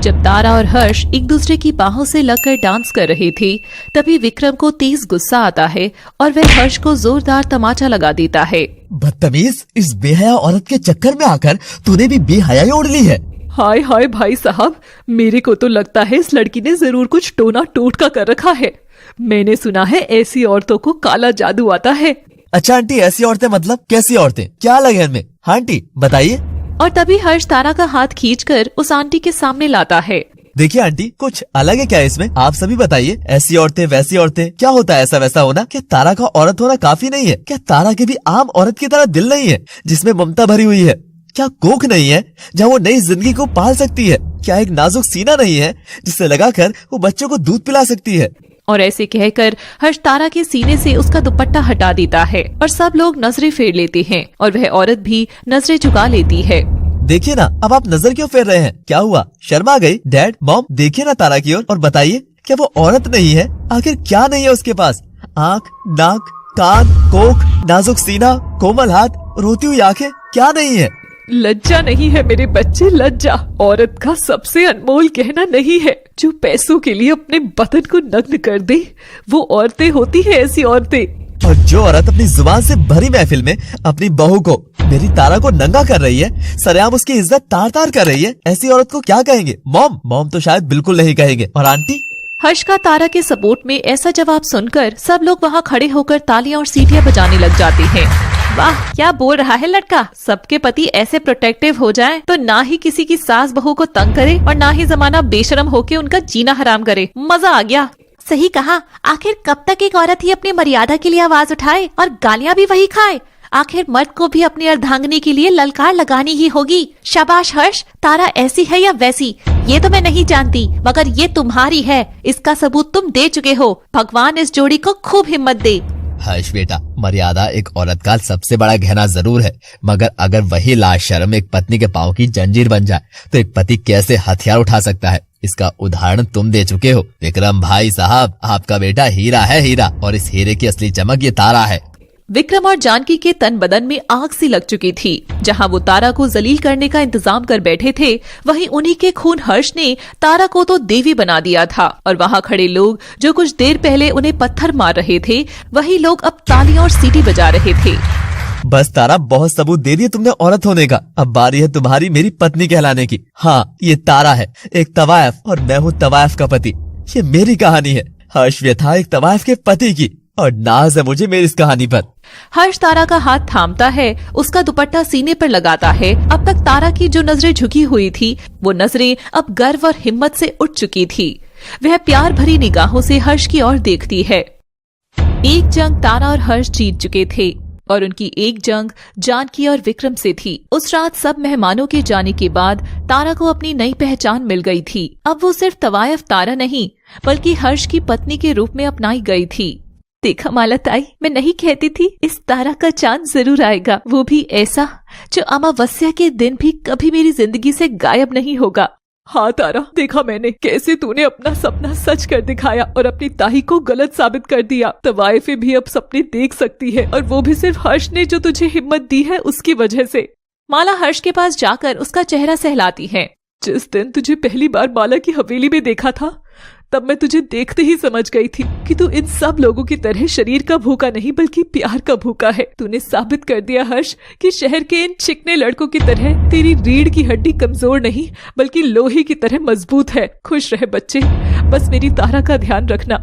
जब तारा और हर्ष एक दूसरे की बाहों से लगकर डांस कर रहे थे, तभी विक्रम को तेज गुस्सा आता है और वह हर्ष को जोरदार तमाचा लगा देता है। बदतमीज, इस बेहया औरत के चक्कर में आकर तूने भी बेहयाई ओढ़ ली है। हाय हाय भाई साहब, मेरे को तो लगता है इस लड़की ने जरूर कुछ टोना टोटका कर रखा है। मैंने सुना है ऐसी औरतों को काला जादू आता है। अच्छा आंटी, ऐसी औरतें मतलब कैसी औरतें, क्या लगे इनमें? हाँ आंटी बताइए। और तभी हर्ष तारा का हाथ खींचकर उस आंटी के सामने लाता है। देखिए आंटी, कुछ अलग है क्या इसमें? आप सभी बताइए, ऐसी औरतें वैसी औरतें, क्या होता है ऐसा वैसा होना? क्या तारा का औरत होना काफी नहीं है? क्या तारा के भी आम औरत की तरह दिल नहीं है जिसमें ममता भरी हुई है? क्या कोख नहीं है जहाँ वो नई जिंदगी को पाल सकती है? क्या एक नाजुक सीना नहीं है जिससे लगाकर वो बच्चों को दूध पिला सकती है? और ऐसे कहकर हर्ष तारा के सीने से उसका दुपट्टा हटा देता है और सब लोग नजरें फेर लेते हैं और वह औरत भी नजरें झुका लेती है। देखिए ना, अब आप नजर क्यों फेर रहे हैं? क्या हुआ, शर्मा गई? डैड मॉम देखिए ना तारा की ओर और बताइए, क्या वो औरत नहीं है? आखिर क्या नहीं है उसके पास? आँख, नाक, कान, कोख, नाजुक सीना, कोमल हाथ, रोती हुई आंखें, क्या नहीं है? लज्जा नहीं है मेरे बच्चे, लज्जा औरत का सबसे अनमोल गहना नहीं है जो पैसों के लिए अपने बदन को नग्न कर दे। वो औरतें होती है ऐसी औरतें। और जो औरत अपनी जुबान से भरी महफिल में अपनी बहू को, मेरी तारा को नंगा कर रही है, सरेआम उसकी इज्जत तार तार कर रही है, ऐसी औरत को क्या कहेंगे? मॉम? मॉम तो शायद बिल्कुल नहीं कहेंगे। और आंटी? हर्ष का तारा के सपोर्ट में ऐसा जवाब सुनकर सब लोग वहाँ खड़े होकर तालियां और सीटियां बजाने लग जाते हैं। वाह, क्या बोल रहा है लड़का। सबके पति ऐसे प्रोटेक्टिव हो जाएं तो ना ही किसी की सास बहू को तंग करे और ना ही जमाना बेशरम होके उनका जीना हराम करे। मजा आ गया। सही कहा। आखिर कब तक एक औरत ही अपनी मर्यादा के लिए आवाज उठाए और गालियां भी वही खाए? आखिर मर्द को भी अपनी अर्धांगिनी के लिए ललकार लगानी ही होगी। शाबाश हर्ष, तारा ऐसी है या वैसी ये तो मैं नहीं जानती, मगर ये तुम्हारी है, इसका सबूत तुम दे चुके हो। भगवान इस जोड़ी को खूब हिम्मत दे। हर्ष बेटा, मर्यादा एक औरत का सबसे बड़ा गहना जरूर है, मगर अगर वही लाशर्म एक पत्नी के पांव की जंजीर बन जाए तो एक पति कैसे हथियार उठा सकता है? इसका उदाहरण तुम दे चुके हो। विक्रम भाई साहब, आपका बेटा हीरा है, हीरा, और इस हीरे की असली चमक ये तारा है। विक्रम और जानकी के तन बदन में आग सी लग चुकी थी। जहां वो तारा को जलील करने का इंतजाम कर बैठे थे, वहीं उन्हीं के खून हर्ष ने तारा को तो देवी बना दिया था। और वहां खड़े लोग जो कुछ देर पहले उन्हें पत्थर मार रहे थे, वही लोग अब तालियां और सीटी बजा रहे थे। बस तारा, बहुत सबूत दे दिए तुमने औरत होने का। अब बारी है तुम्हारी मेरी पत्नी कहलाने की। हाँ, ये तारा है एक तवायफ और मैं हूँ तवायफ का पति। ये मेरी कहानी है। हर्ष व्यथा एक तवायफ के पति की, और नाज है मुझे मेरी इस कहानी पर। हर्ष तारा का हाथ थामता है, उसका दुपट्टा सीने पर लगाता है। अब तक तारा की जो नजरें झुकी हुई थी, वो नजरें अब गर्व और हिम्मत से उठ चुकी थी। वह प्यार भरी निगाहों से हर्ष की ओर देखती है। एक जंग तारा और हर्ष जीत चुके थे और उनकी एक जंग जानकी और विक्रम से थी। उस रात सब मेहमानों के जाने के बाद तारा को अपनी नई पहचान मिल गई थी। अब वो सिर्फ तवायफ तारा नहीं, बल्कि हर्ष की पत्नी के रूप में अपनाई गई थी। देखा माला ताई, मैं नहीं कहती थी इस तारा का चांद जरूर आएगा, वो भी ऐसा जो अमावस्या के दिन भी कभी मेरी जिंदगी से गायब नहीं होगा। हाँ तारा, देखा मैंने कैसे तूने अपना सपना सच कर दिखाया और अपनी ताही को गलत साबित कर दिया। तवाइफे भी अब सपने देख सकती है, और वो भी सिर्फ हर्ष ने जो तुझे हिम्मत दी है उसकी वजह से। माला हर्ष के पास जाकर उसका चेहरा सहलाती है। जिस दिन तुझे पहली बार माला की हवेली में देखा था, तब मैं तुझे देखते ही समझ गई थी कि तू इन सब लोगों की तरह शरीर का भूखा नहीं बल्कि प्यार का भूखा है। तूने साबित कर दिया हर्ष कि शहर के इन चिकने लड़कों की तरह तेरी रीढ़ की हड्डी कमजोर नहीं बल्कि लोहे की तरह मजबूत है। खुश रहे बच्चे, बस मेरी तारा का ध्यान रखना।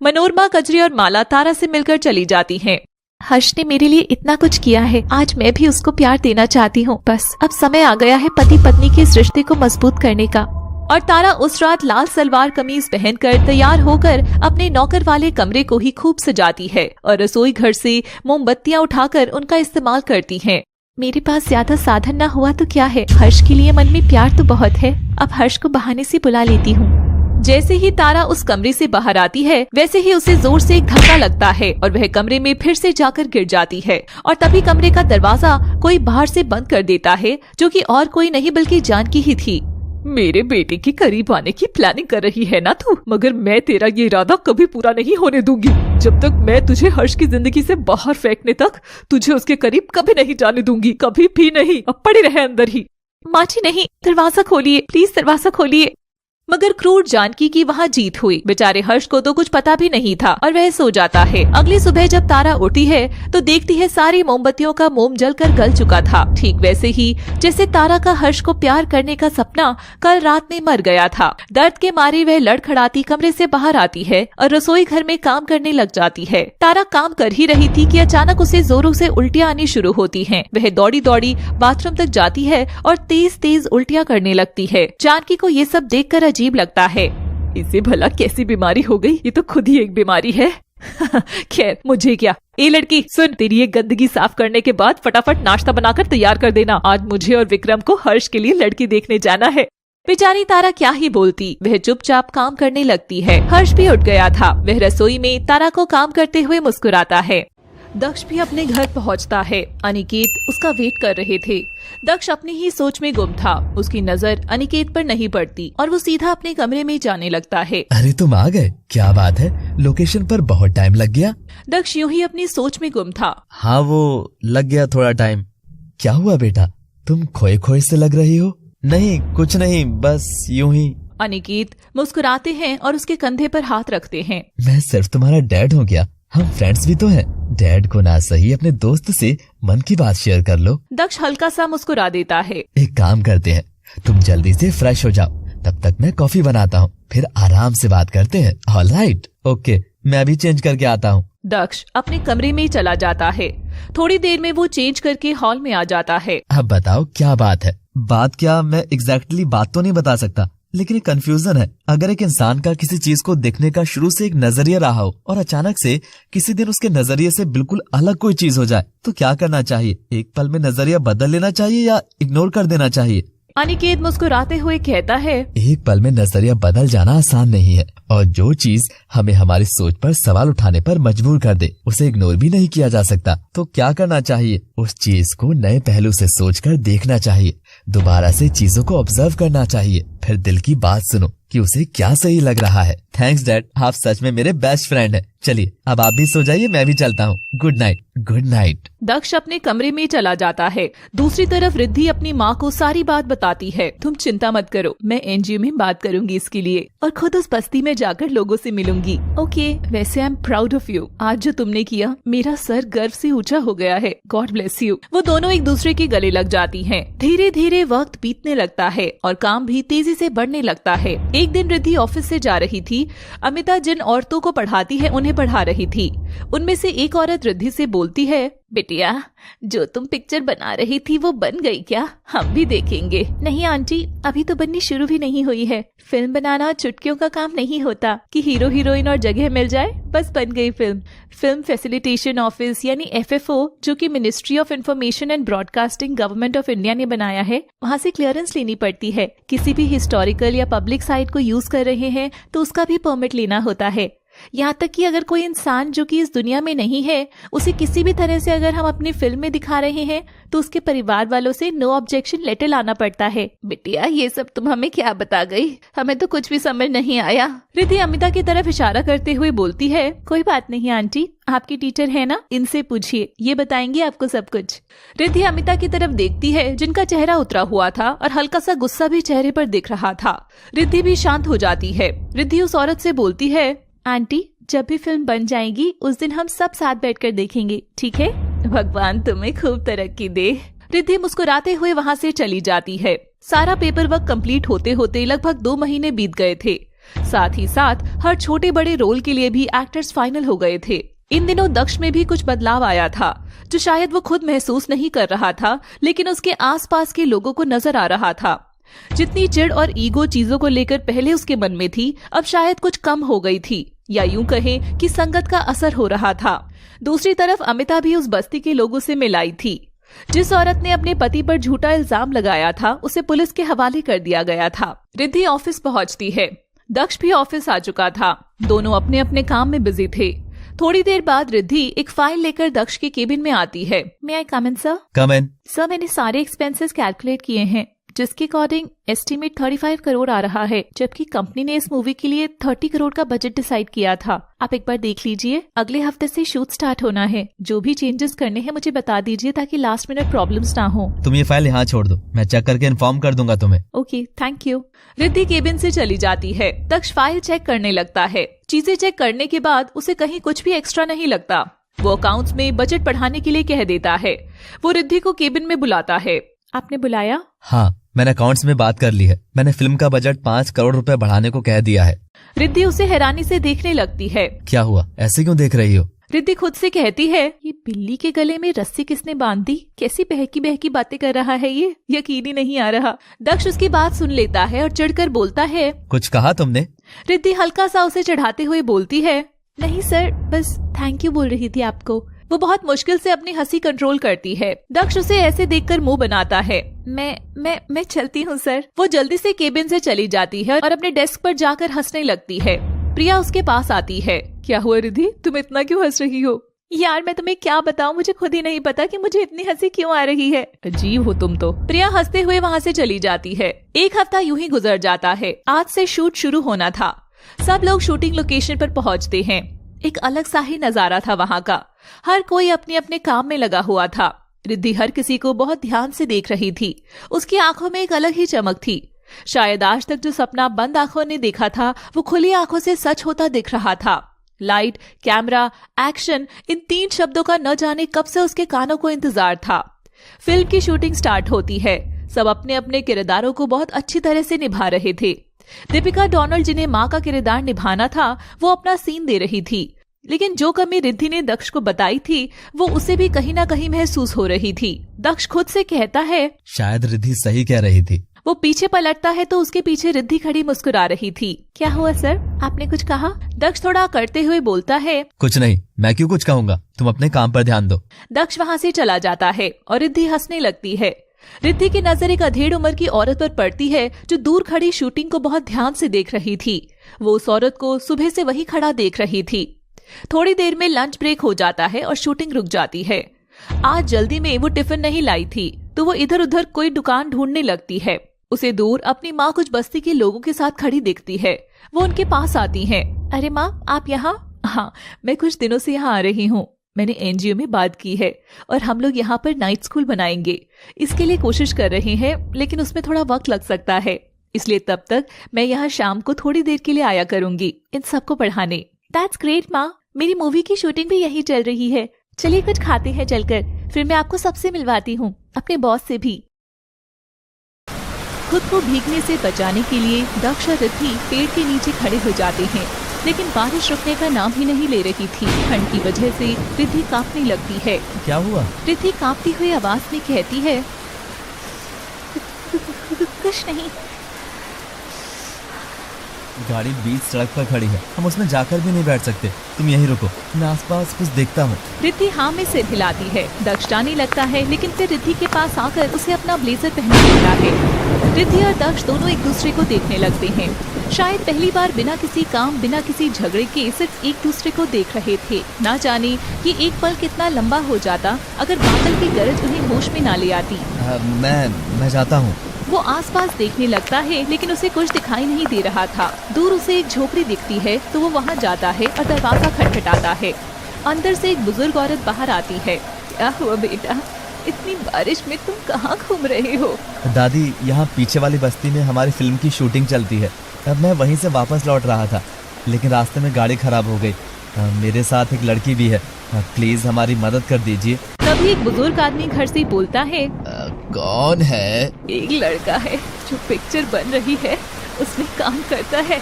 मनोरमा, कजरी और माला तारा से मिलकर चली जाती हैं। हर्ष ने मेरे लिए इतना कुछ किया है, आज मैं भी उसको प्यार देना चाहती हूँ। बस अब समय आ गया है पति पत्नी के इस रिश्ते को मजबूत करने का। और तारा उस रात लाल सलवार कमीज पहनकर तैयार होकर अपने नौकर वाले कमरे को ही खूब सजाती है और रसोई घर से मोमबत्तियां उठाकर उनका इस्तेमाल करती है। मेरे पास ज्यादा साधन ना हुआ तो क्या है, हर्ष के लिए मन में प्यार तो बहुत है। अब हर्ष को बहाने से बुला लेती हूँ। जैसे ही तारा उस कमरे से बाहर आती है, वैसे ही उसे जोर से एक धक्का लगता है और वह कमरे में फिर से जाकर गिर जाती है। और तभी कमरे का दरवाजा कोई बाहर से बंद कर देता है, जो कि और कोई नहीं बल्कि जानकी ही थी। मेरे बेटे के करीब आने की प्लानिंग कर रही है ना तू, मगर मैं तेरा ये इरादा कभी पूरा नहीं होने दूंगी। जब तक मैं तुझे हर्ष की जिंदगी से बाहर फेंकने तक तुझे उसके करीब कभी नहीं जाने दूंगी, कभी भी नहीं। अब पड़े रहे अंदर ही। माँ जी नहीं, दरवाजा खोलिए प्लीज, दरवाजा खोलिए। मगर क्रूर जानकी की वहाँ जीत हुई। बेचारे हर्ष को तो कुछ पता भी नहीं था और वह सो जाता है। अगली सुबह जब तारा उठती है तो देखती है सारी मोमबत्तियों का मोम जलकर गल चुका था, ठीक वैसे ही जैसे तारा का हर्ष को प्यार करने का सपना कल रात में मर गया था। दर्द के मारे वह लड़खड़ाती कमरे से बाहर आती है और रसोई घर में काम करने लग जाती है। तारा काम कर ही रही थी कि अचानक उसे जोरों से उल्टियां आनी शुरू होती हैं। वह दौड़ी दौड़ी बाथरूम तक जाती है और तेज तेज उल्टियां करने लगती है। जानकी को ये सब देखकर अजीब लगता है। इसे भला कैसी बीमारी हो गई, ये तो खुद ही एक बीमारी है। खैर मुझे क्या। ए लड़की सुन, तेरी ये गंदगी साफ करने के बाद फटाफट नाश्ता बनाकर तैयार कर देना। आज मुझे और विक्रम को हर्ष के लिए लड़की देखने जाना है। बेचारी तारा क्या ही बोलती, वह चुपचाप काम करने लगती है। हर्ष भी उठ गया था। वह रसोई में तारा को काम करते हुए मुस्कुराता है। दक्ष भी अपने घर पहुंचता है। अनिकेत उसका वेट कर रहे थे। दक्ष अपनी ही सोच में गुम था। उसकी नजर अनिकेत पर नहीं पड़ती और वो सीधा अपने कमरे में जाने लगता है। अरे तुम आ गए, क्या बात है, लोकेशन पर बहुत टाइम लग गया। दक्ष यूं ही अपनी सोच में गुम था। हाँ वो लग गया थोड़ा टाइम। क्या हुआ बेटा, तुम खोए खोए से लग रही हो। नहीं कुछ नहीं, बस यूं ही। अनिकेत मुस्कुराते हैं और उसके कंधे पर हाथ रखते हैं। मैं सिर्फ तुम्हारा डैड हो गया, हम फ्रेंड्स भी तो हैं। डैड को ना सही अपने दोस्त से मन की बात शेयर कर लो। दक्ष हल्का सा मुस्कुरा देता है। एक काम करते हैं, तुम जल्दी से फ्रेश हो जाओ, तब तक मैं कॉफी बनाता हूँ, फिर आराम से बात करते हैं। ऑल राइट, ओके, मैं अभी चेंज करके आता हूँ। दक्ष अपने कमरे में चला जाता है। थोड़ी देर में वो चेंज करके हॉल में आ जाता है। अब बताओ क्या बात है। बात क्या, मैं एग्जैक्टली बात तो नहीं बता सकता, लेकिन एक कंफ्यूजन है। अगर एक इंसान का किसी चीज को देखने का शुरू से एक नजरिया रहा हो और अचानक से किसी दिन उसके नजरिए से बिल्कुल अलग कोई चीज हो जाए तो क्या करना चाहिए? एक पल में नजरिया बदल लेना चाहिए या इग्नोर कर देना चाहिए? अनिकेत मुस्कुराते हुए कहता है, एक पल में नजरिया बदल जाना आसान नहीं है, और जो चीज हमें हमारी सोच पर सवाल उठाने पर मजबूर कर दे उसे इग्नोर भी नहीं किया जा सकता। तो क्या करना चाहिए? उस चीज को नए पहलू से सोचकर देखना चाहिए, दोबारा से चीजों को ऑब्जर्व करना चाहिए, फिर दिल की बात सुनो कि उसे क्या सही लग रहा है। थैंक्स डैड, आप सच में मेरे बेस्ट फ्रेंड हैं। चलिए अब आप भी सो जाइए, मैं भी चलता हूँ। Good night. Good night. Daksh अपने कमरे में चला जाता है। दूसरी तरफ रिद्धि अपनी माँ को सारी बात बताती है। तुम चिंता मत करो, मैं एनजीओ में बात करूंगी इसके लिए और खुद उस बस्ती में जाकर लोगों से मिलूंगी। ओके, वैसे I am proud of you. आज जो तुमने किया मेरा सर गर्व से ऊंचा हो गया है। God bless you. वो दोनों एक दूसरे के गले लग जाती हैं। धीरे धीरे वक्त बीतने लगता है और काम भी तेजी से बढ़ने लगता है। एक दिन रिद्धि ऑफिस से जा रही थी। अमिता जिन औरतों को पढ़ाती है उन्हें पढ़ा रही थी। उनमें से एक औरत रिद्धि से बोलती है, बिटिया जो तुम पिक्चर बना रही थी वो बन गई क्या? हम भी देखेंगे। नहीं आंटी, अभी तो बननी शुरू भी नहीं हुई है। फिल्म बनाना चुटकियों का काम नहीं होता कि हीरो हीरोइन और जगह मिल जाए बस बन गई फिल्म। फिल्म फैसिलिटेशन ऑफिस यानी FFO, जो कि ministry of information and broadcasting government of India ने बनाया है, वहाँ से क्लियरेंस लेनी पड़ती है। किसी भी हिस्टोरिकल या पब्लिक साइट को यूज कर रहे हैं तो उसका भी परमिट लेना होता है। यहाँ तक कि अगर कोई इंसान जो कि इस दुनिया में नहीं है उसे किसी भी तरह से अगर हम अपनी फिल्म में दिखा रहे हैं तो उसके परिवार वालों से नो ऑब्जेक्शन लेटर लाना पड़ता है। बिटिया ये सब तुम हमें क्या बता गई? हमें तो कुछ भी समझ नहीं आया। रिद्धि अमिता की तरफ इशारा करते हुए बोलती है, कोई बात नहीं आंटी, आपकी टीचर है ना, इनसे पूछिए, ये बताएंगे आपको सब कुछ। रिद्धि अमिता की तरफ देखती है जिनका चेहरा उतरा हुआ था और हल्का सा गुस्सा भी चेहरे पर दिख रहा था। रिद्धि भी शांत हो जाती है। रिद्धि उस औरत से बोलती है, आंटी जब भी फिल्म बन जाएगी उस दिन हम सब साथ बैठकर देखेंगे, ठीक है? भगवान तुम्हें खूब तरक्की दे। रिद्धि मुस्कुराते हुए वहाँ से चली जाती है। सारा पेपर वर्क कंप्लीट होते होते लगभग 2 महीने बीत गए थे। साथ ही साथ हर छोटे बड़े रोल के लिए भी एक्टर्स फाइनल हो गए थे। इन दिनों दक्ष में भी कुछ बदलाव आया था जो शायद वो खुद महसूस नहीं कर रहा था, लेकिन उसके आसपास के लोगों को नजर आ रहा था। जितनी चिढ़ और ईगो चीजों को लेकर पहले उसके मन में थी, अब शायद कुछ कम हो गई थी, या यूं कहें कि संगत का असर हो रहा था। दूसरी तरफ अमिता भी उस बस्ती के लोगों से मिलाई थी। जिस औरत ने अपने पति पर झूठा इल्जाम लगाया था उसे पुलिस के हवाले कर दिया गया था। रिद्धि ऑफिस पहुंचती है। दक्ष भी ऑफिस आ चुका था। दोनों अपने अपने काम में बिजी थे। थोड़ी देर बाद रिद्धि एक फाइल लेकर दक्ष के केबिन में आती है। मे आई कम इन सर? कम इन। सर मैंने सारे एक्सपेंसेस कैलकुलेट किए हैं। जिसके अकॉर्डिंग एस्टीमेट 35 करोड़ आ रहा है, जबकि कंपनी ने इस मूवी के लिए 30 करोड़ का बजट डिसाइड किया था। आप एक बार देख लीजिए, अगले हफ्ते से शूट स्टार्ट होना है। जो भी चेंजेस करने हैं मुझे बता दीजिए ताकि लास्ट मिनट प्रॉब्लम्स ना हो। तुम ये फाइल यहाँ छोड़ दो, मैं चेक करके इन्फॉर्म कर दूंगा तुम्हें। Okay, thank you. Riddhi cabin से चली जाती है। दक्ष फाइल चेक करने लगता है। चीजें चेक करने के बाद उसे कहीं कुछ भी एक्स्ट्रा नहीं लगता। वो अकाउंट्स में बजट बढ़ाने के लिए कह देता है। वो रिद्धि को केबिन में बुलाता है। आपने बुलाया? हाँ, मैंने अकाउंट्स में बात कर ली है। मैंने फिल्म का बजट 5 करोड़ रुपए बढ़ाने को कह दिया है। रिद्धि उसे हैरानी से देखने लगती है। क्या हुआ, ऐसे क्यों देख रही हो? रिद्धि खुद से कहती है, ये बिल्ली के गले में रस्सी किसने बांध दी? कैसी बहकी बहकी बातें कर रहा है ये, यकीन ही नहीं आ रहा। दक्ष उसकी बात सुन लेता है और चिढ़कर बोलता है, कुछ कहा तुमने? रिद्धि हल्का सा उसे चढ़ाते हुए बोलती है, नहीं सर, बस थैंक यू बोल रही थी आपको। वो बहुत मुश्किल से अपनी हंसी कंट्रोल करती है। दक्ष उसे ऐसे देखकर मुंह बनाता है। मैं चलती हूँ सर। वो जल्दी से केबिन से चली जाती है और अपने डेस्क पर जाकर हंसने लगती है। प्रिया उसके पास आती है। क्या हुआ रिद्धि, तुम इतना क्यों हंस रही हो? यार मैं तुम्हें क्या बताऊं, मुझे खुद ही नहीं पता कि मुझे इतनी हंसी क्यों आ रही है। अजीब हो तुम तो। प्रिया हंसते हुए वहाँ से चली जाती है। एक हफ्ता यूं ही गुजर जाता है। आज से शूट शुरू होना था। सब लोग शूटिंग लोकेशन पर पहुँचते हैं। एक अलग सा ही नजारा था वहाँ का। हर कोई अपने अपने काम में लगा हुआ था। रिद्धि हर किसी को बहुत ध्यान से देख रही थी। उसकी आंखों में एक अलग ही चमक थी। शायद आज तक जो सपना बंद आंखों ने देखा था वो खुली आंखों से सच होता दिख रहा था। लाइट, कैमरा, एक्शन, इन 3 शब्दों का न जाने कब से उसके कानों को इंतजार था। फिल्म की शूटिंग स्टार्ट होती है। सब अपने अपने किरदारों को बहुत अच्छी तरह से निभा रहे थे। दीपिका डोनाल्ड, जिन्हें माँ का किरदार निभाना था, वो अपना सीन दे रही थी। लेकिन जो कमी रिद्धि ने दक्ष को बताई थी वो उसे भी कहीं ना कहीं महसूस हो रही थी। दक्ष खुद से कहता है, शायद रिद्धि सही कह रही थी। वो पीछे पलटता है तो उसके पीछे रिद्धि खड़ी मुस्कुरा रही थी। क्या हुआ सर, आपने कुछ कहा? दक्ष थोड़ा करते हुए बोलता है, कुछ नहीं, मैं क्यों कुछ कहूँगा, तुम अपने काम पर ध्यान दो। दक्ष वहाँ से चला जाता है और रिद्धि हंसने लगती है। रिद्धि की नजर एक अधेड़ उम्र की औरत पर पड़ती है जो दूर खड़ी शूटिंग को बहुत ध्यान से देख रही थी। वो उस औरत को सुबह से वही खड़ा देख रही थी। थोड़ी देर में लंच ब्रेक हो जाता है और शूटिंग रुक जाती है। आज जल्दी में वो टिफिन नहीं लाई थी तो वो इधर उधर कोई दुकान ढूंढने लगती है। उसे दूर अपनी माँ कुछ बस्ती के लोगों के साथ खड़ी दिखती है। वो उनके पास आती हैं। अरे माँ, आप यहाँ? हाँ, मैं कुछ दिनों से यहाँ आ रही हूँ। मैंने एनजीओ में बात की है और हम लोग यहाँ पर नाइट स्कूल बनाएंगे। इसके लिए कोशिश कर रहे हैं, लेकिन उसमें थोड़ा वक्त लग सकता है। इसलिए तब तक मैं यहाँ शाम को थोड़ी देर के लिए आया करूंगी इन सबको पढ़ाने। दैट्स ग्रेट माँ, मेरी मूवी की शूटिंग भी यही चल रही है। चलिए कुछ खाते हैं चलकर, फिर मैं आपको सबसे मिलवाती हूँ, अपने बॉस से भी। खुद को भीगने से बचाने के लिए दक्ष और रिद्धि पेड़ के नीचे खड़े हो जाते हैं, लेकिन बारिश रुकने का नाम ही नहीं ले रही थी। ठंड की वजह से रिद्धि कांपने लगती है। क्या हुआ? रिद्धि कांपती हुई आवाज में कहती है, कुछ नहीं। गाड़ी बीच सड़क पर खड़ी है, हम उसमें जाकर भी नहीं बैठ सकते। तुम यहीं रुको, मैं आसपास कुछ देखता हूँ। रिद्धि हाँ में सिर हिलाती है। दक्ष जाने लगता है, लेकिन फिर रिद्धि के पास आकर उसे अपना ब्लेजर पहना देता है। रिद्धि और दक्ष दोनों एक दूसरे को देखने लगते हैं। शायद पहली बार बिना किसी काम, बिना किसी झगड़े के सिर्फ एक दूसरे को देख रहे थे। ना जाने कि एक पल कितना लंबा हो जाता अगर बादल की गरज उन्हें होश में ना ले आती। मैं जाता हूँ। वो आसपास देखने लगता है, लेकिन उसे कुछ दिखाई नहीं दे रहा था। दूर उसे एक झोपड़ी दिखती है तो वो वहाँ जाता है और दरवाजा खटखटाता है। अंदर से एक बुजुर्ग औरत बाहर आती है। क्या हुआ बेटा, इतनी बारिश में तुम कहाँ घूम रहे हो? दादी, यहाँ पीछे वाली बस्ती में हमारी फिल्म की शूटिंग चलती है। अब मैं वहीं से वापस लौट रहा था, लेकिन रास्ते में गाड़ी खराब हो गई। मेरे साथ एक लड़की भी है, प्लीज हमारी मदद कर दीजिए। तभी एक बुजुर्ग आदमी घर से बोलता है, कौन है? एक लड़का है जो पिक्चर बन रही है, उसमें काम करता है।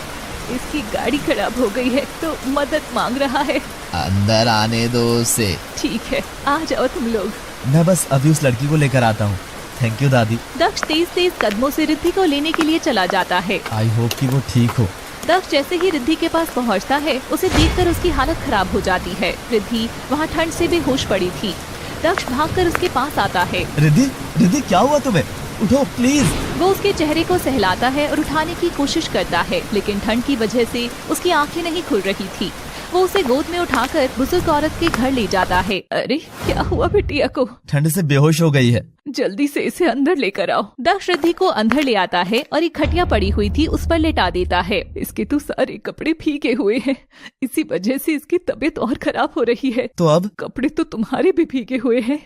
इसकी गाड़ी खराब हो गई है तो मदद मांग रहा है। अंदर आने दो उसे। ठीक है, आ जाओ तुम लोग। मैं बस अभी उस लड़की को लेकर आता हूँ। थैंक यू दादी। दक्ष तेज तेज कदमों से रिद्धि को लेने के लिए चला जाता है। आई होप कि वो ठीक हो। दक्ष जैसे ही रिद्धि के पास पहुंचता है, उसे देखकर उसकी हालत खराब हो जाती है। रिद्धि वहाँ ठंड से बेहोश पड़ी थी। दक्ष भागकर उसके पास आता है। रिद्धि क्या हुआ तुम्हें? उठो प्लीज। वो उसके चेहरे को सहलाता है और उठाने की कोशिश करता है, लेकिन ठंड की वजह से उसकी आंखें नहीं खुल रही थी। वो उसे गोद में उठाकर बुजुर्ग औरत के घर ले जाता है। अरे क्या हुआ बिटिया को? ठंड से बेहोश हो गई है। जल्दी से इसे अंदर लेकर आओ। दक्ष रिद्धि को अंदर ले आता है और एक खटिया पड़ी हुई थी उस पर लेटा देता है। इसके तो सारे कपड़े भीगे हुए हैं, इसी वजह से इसकी तबीयत और खराब हो रही है। तो अब कपड़े तो तुम्हारे भी भीगे हुए हैं,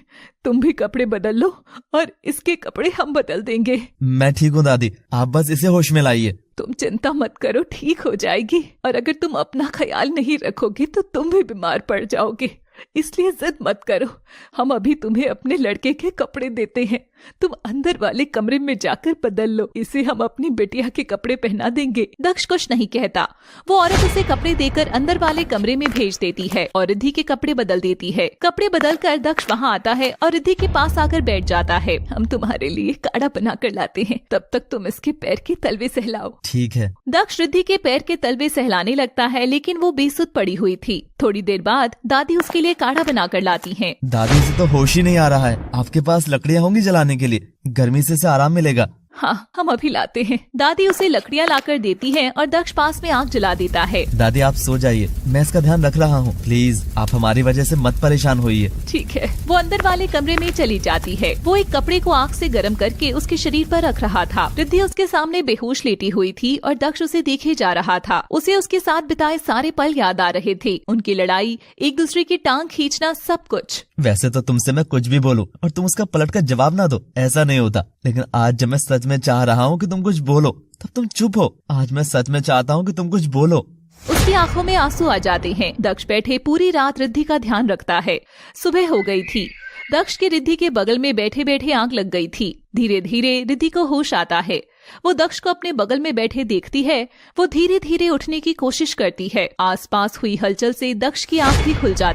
तुम भी कपड़े बदल लो और इसके कपड़े हम बदल देंगे। मैं ठीक हूँ दादी, आप बस इसे होश में लाइए। तुम चिंता मत करो, ठीक हो जाएगी। और अगर तुम अपना ख्याल नहीं रखोगे तो तुम भी बीमार पड़ जाओगे, इसलिए जिद मत करो। हम अभी तुम्हें अपने लड़के के कपड़े देते हैं, तुम अंदर वाले कमरे में जाकर बदल लो, इसे हम अपनी बेटिया के कपड़े पहना देंगे। दक्ष कुछ नहीं कहता। वो औरत उसे कपड़े देकर अंदर वाले कमरे में भेज देती है और रिद्धि के कपड़े बदल देती है। कपड़े बदल कर दक्ष वहाँ आता है और रिद्धि के पास आकर बैठ जाता है। हम तुम्हारे लिए काढ़ा बना कर लाते हैं, तब तक तुम इसके पैर के तलवे सहलाओ। ठीक है। दक्ष रिद्धि के पैर के तलवे सहलाने लगता है, लेकिन वो बेसुध पड़ी हुई थी। थोड़ी देर बाद दादी उसके लिए काढ़ा बनाकर लाती हैं। दादी से तो होश ही नहीं आ रहा है। आपके पास लकड़ियाँ होंगी जलाने के लिए, गर्मी से इसे आराम मिलेगा। हाँ, हम अभी लाते हैं। दादी उसे लकड़ियाँ लाकर देती है और दक्ष पास में आग जला देता है। दादी आप सो जाइए, मैं इसका ध्यान रख रहा हूँ। प्लीज आप हमारी वजह से मत परेशान होइए। ठीक है। वो अंदर वाले कमरे में चली जाती है। वो एक कपड़े को आग से गर्म करके उसके शरीर पर रख रहा था। रिद्धि उसके सामने बेहोश लेटी हुई थी और दक्ष उसे देखे जा रहा था। उसे उसके साथ बिताए सारे पल याद आ रहे थे, उनकी लड़ाई, एक दूसरे की टांग खींचना, सब कुछ। वैसे तो तुमसे मैं कुछ भी बोलूं और तुम उसका पलट कर जवाब ना दो, ऐसा नहीं होता। लेकिन आज जब मैं सच में चाह रहा हूँ कि तुम कुछ बोलो, तब तुम चुप हो। आज मैं सच में चाहता हूँ कि तुम कुछ बोलो। उसकी आंखों में आंसू आ जाते हैं। दक्ष बैठे पूरी रात रिद्धि का ध्यान रखता है। सुबह हो गई थी। दक्ष की रिद्धि के बगल में बैठे बैठे आंख लग गई थी। धीरे धीरे रिद्धि को होश आता है। वो दक्ष को अपने बगल में बैठे देखती है। वो धीरे धीरे उठने की कोशिश करती है। आसपास हुई हलचल से दक्ष की आंख भी खुल जाती